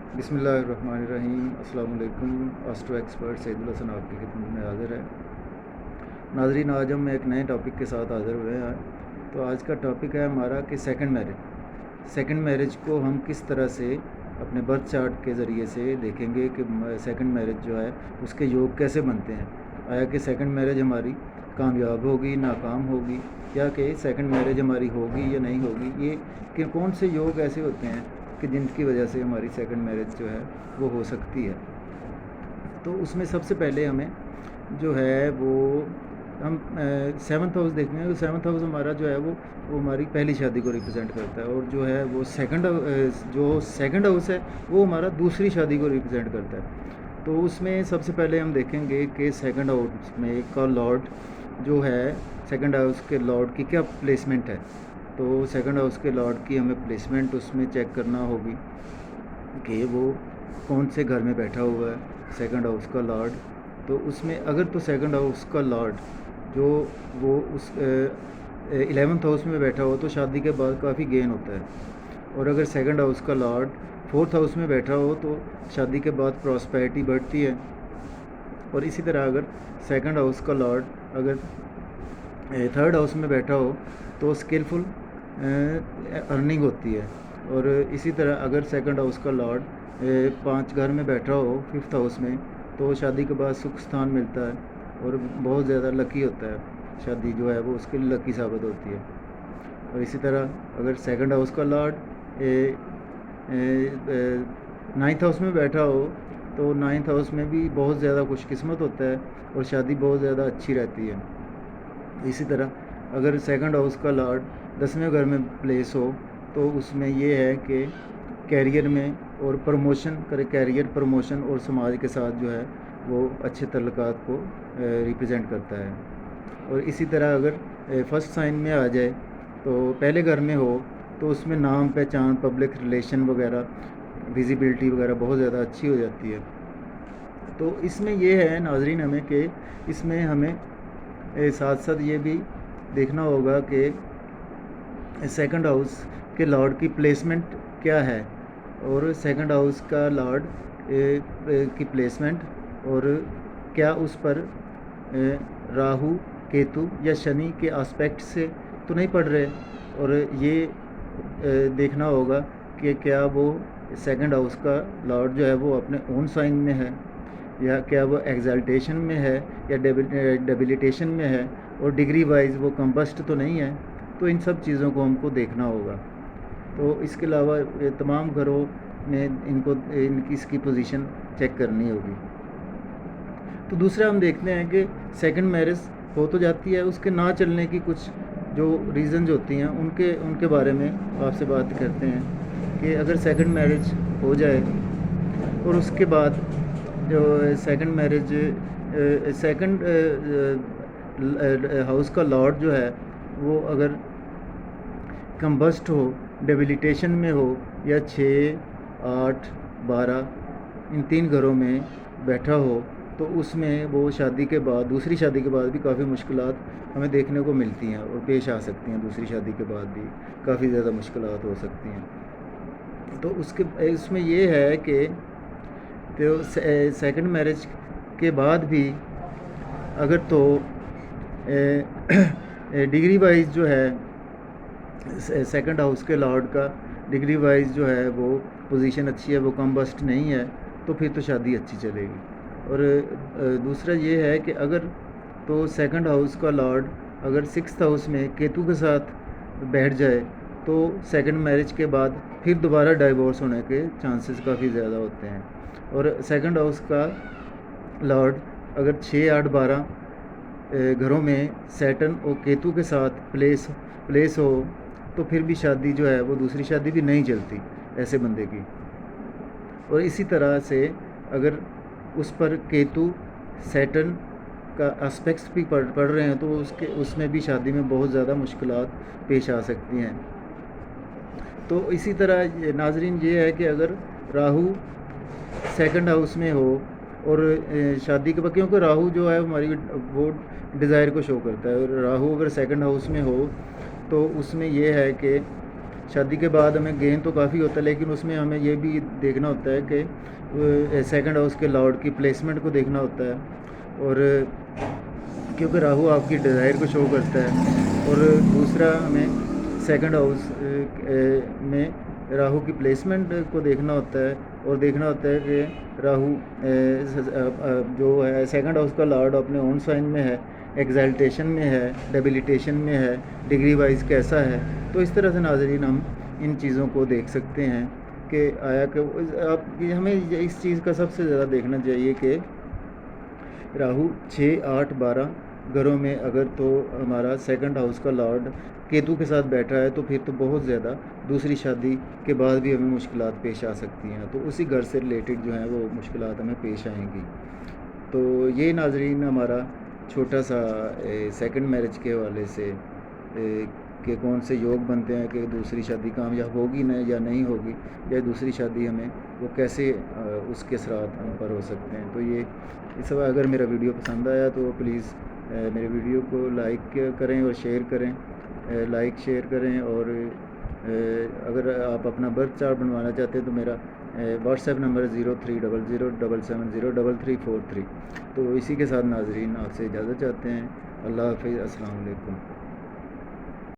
बिस्मिल्लाहिर्रहमानिर्रहीम। अस्सलाम वालेकुम। एस्ट्रो एक्सपर्ट सैयद हसन आपकी खिदमत में हाज़िर है। नाज़रीन, आज हम एक नए टॉपिक के साथ हाज़िर हुए हैं। तो आज का टॉपिक है हमारा कि सेकंड मैरिज को हम किस तरह से अपने बर्थ चार्ट के ज़रिए से देखेंगे कि सेकंड मैरिज जो है उसके योग कैसे बनते हैं। आया कि सेकंड मैरिज हमारी कामयाब होगी, नाकाम होगी, या कि सेकंड मैरिज हमारी होगी या नहीं होगी। ये कि कौन से योग ऐसे होते हैं कि जिनकी वजह से हमारी सेकंड मैरिज जो है वो हो सकती है। तो उसमें सबसे पहले हमें जो है वो हम सेवन्थ हाउस देखेंगे। तो सेवन्थ हाउस हमारा जो है वो हमारी पहली शादी को रिप्रेजेंट करता है, और जो है वो सेकंड हाउस है वो हमारा दूसरी शादी को रिप्रेजेंट करता है। तो उसमें सबसे पहले हम देखेंगे कि सेकंड हाउस में का लॉर्ड जो है, सेकंड हाउस के लॉर्ड की क्या प्लेसमेंट है। तो सेकंड हाउस के लॉर्ड की हमें प्लेसमेंट उसमें चेक करना होगी कि वो कौन से घर में बैठा हुआ है सेकंड हाउस का लॉर्ड। तो उसमें अगर तो सेकंड हाउस का लॉर्ड जो वो उस 11th हाउस में बैठा हो तो शादी के बाद काफ़ी गेन होता है। और अगर सेकंड हाउस का लॉर्ड 4th हाउस में बैठा हो तो शादी के बाद प्रॉस्पेरिटी बढ़ती है। और इसी तरह अगर सेकंड हाउस का लॉर्ड अगर 3rd हाउस में बैठा हो तो स्किलफुल अर्निंग होती है। और इसी तरह अगर सेकंड हाउस का लॉर्ड 5 घर में बैठा हो 5th हाउस में तो शादी के बाद सुख स्थान मिलता है और बहुत ज़्यादा लकी होता है। शादी जो है वो उसके लिए लकी साबित होती है। और इसी तरह अगर सेकंड हाउस का लॉर्ड 9th हाउस में बैठा हो तो 9th हाउस में भी बहुत ज़्यादा खुशकिस्मत होता है और शादी बहुत ज़्यादा अच्छी रहती है। इसी तरह अगर सेकंड हाउस का लॉर्ड 10वें घर में प्लेस हो तो उसमें ये है कि कैरियर में और कैरियर प्रमोशन और समाज के साथ जो है वो अच्छे तल्लुकात को रिप्रेजेंट करता है। और इसी तरह अगर फर्स्ट साइन में आ जाए तो पहले घर में हो तो उसमें नाम पहचान, पब्लिक रिलेशन वगैरह, विजिबिलिटी वगैरह बहुत ज़्यादा अच्छी हो जाती है। तो इसमें ये है नाजरीन हमें कि इसमें हमें साथ साथ ये भी देखना होगा कि सेकंड हाउस के लॉर्ड की प्लेसमेंट क्या है और सेकंड हाउस का लॉर्ड की प्लेसमेंट, और क्या उस पर राहु, केतु या शनि के एस्पेक्ट से तो नहीं पड़ रहे। और ये देखना होगा कि क्या वो सेकंड हाउस का लॉर्ड जो है वो अपने ओन साइन में है, या क्या वो एक्सल्टेशन में है या डेबिलिटेशन में है, और डिग्री वाइज वो कंबस्ट तो नहीं है। तो इन सब चीज़ों को हमको देखना होगा। तो इसके अलावा तमाम घरों में इसकी पोजीशन चेक करनी होगी। तो दूसरा हम देखते हैं कि सेकंड मैरिज हो तो जाती है, उसके ना चलने की कुछ जो रीज़न्स होती हैं उनके बारे में आपसे बात करते हैं कि अगर सेकंड मैरिज हो जाए और उसके बाद जो सेकंड मैरिज सेकंड हाउस का लॉर्ड जो है वो अगर कंबस्ट हो, डेबिलिटेशन में हो, या 6, 8, 12 इन 3 घरों में बैठा हो तो उसमें वो शादी के बाद, दूसरी शादी के बाद भी काफ़ी मुश्किलात हमें देखने को मिलती हैं और पेश आ सकती हैं। दूसरी शादी के बाद भी काफ़ी ज़्यादा मुश्किलात हो सकती हैं। तो उसमें ये है कि तो सेकंड मैरिज के बाद भी अगर तो डिग्री वाइज जो है सेकंड हाउस के लॉर्ड का डिग्री वाइज जो है वो पोजीशन अच्छी है, वो कम्बस्ट नहीं है, तो फिर तो शादी अच्छी चलेगी। और दूसरा ये है कि अगर तो सेकंड हाउस का लॉर्ड अगर 6th हाउस में केतु के साथ बैठ जाए तो सेकंड मैरिज के बाद फिर दोबारा डाइवोर्स होने के चांसेस काफ़ी ज़्यादा होते हैं। और सेकंड हाउस का लॉर्ड अगर 6, 8, 12 घरों में सैटर्न और केतु के साथ प्लेस हो तो फिर भी शादी जो है वो दूसरी शादी भी नहीं चलती ऐसे बंदे की। और इसी तरह से अगर उस पर केतु सैटर्न का एस्पेक्ट्स भी पड़ रहे हैं तो उसमें भी शादी में बहुत ज़्यादा मुश्किलात पेश आ सकती हैं। तो इसी तरह नाजरीन ये है कि अगर राहु सेकंड हाउस में हो और शादी के बाद, क्योंकि राहु जो है हमारी वो डिज़ायर को शो करता है, और राहु अगर सेकंड हाउस में हो तो उसमें यह है कि शादी के बाद हमें गेन तो काफ़ी होता है, लेकिन उसमें हमें ये भी देखना होता है कि सेकंड हाउस के लॉर्ड की प्लेसमेंट को देखना होता है, और क्योंकि राहु आपकी डिज़ायर को शो करता है। और दूसरा हमें सेकंड हाउस में राहु की प्लेसमेंट को देखना होता है, और देखना होता है कि राहु जो है सेकंड हाउस का लॉर्ड अपने ओन साइन में है, एक्सल्टेशन में है, डेबिलिटेशन में है, डिग्री वाइज कैसा है। तो इस तरह से नाज़रीन हम इन चीज़ों को देख सकते हैं कि आया कि आप हमें इस चीज़ का सबसे ज़्यादा देखना चाहिए कि राहु 6, 8, 12 घरों में अगर तो हमारा सेकंड हाउस का लॉर्ड केतु के साथ बैठा है, तो फिर तो बहुत ज़्यादा दूसरी शादी के बाद भी हमें मुश्किलात पेश आ सकती हैं। तो उसी घर से रिलेटेड जो हैं वो मुश्किलात हमें पेश आएंगी। तो ये नाज़रीन हमारा छोटा सा सेकंड मैरिज के हवाले से कि कौन से योग बनते हैं कि दूसरी शादी कामयाब होगी ना या नहीं होगी, या दूसरी शादी हमें वो कैसे उसके असरात हम पर हो सकते हैं। तो ये इस वक्त अगर मेरा वीडियो पसंद आया तो प्लीज़ मेरे वीडियो को लाइक करें और शेयर करें, लाइक शेयर करें। और अगर आप अपना बर्थ चार्ट बनवाना चाहते हैं तो मेरा व्हाट्सएप नंबर 030077073343। तो इसी के साथ नाजरीन आपसे इजाज़त चाहते हैं। अल्लाह हाफ़िज़, अस्सलाम वालेकुम।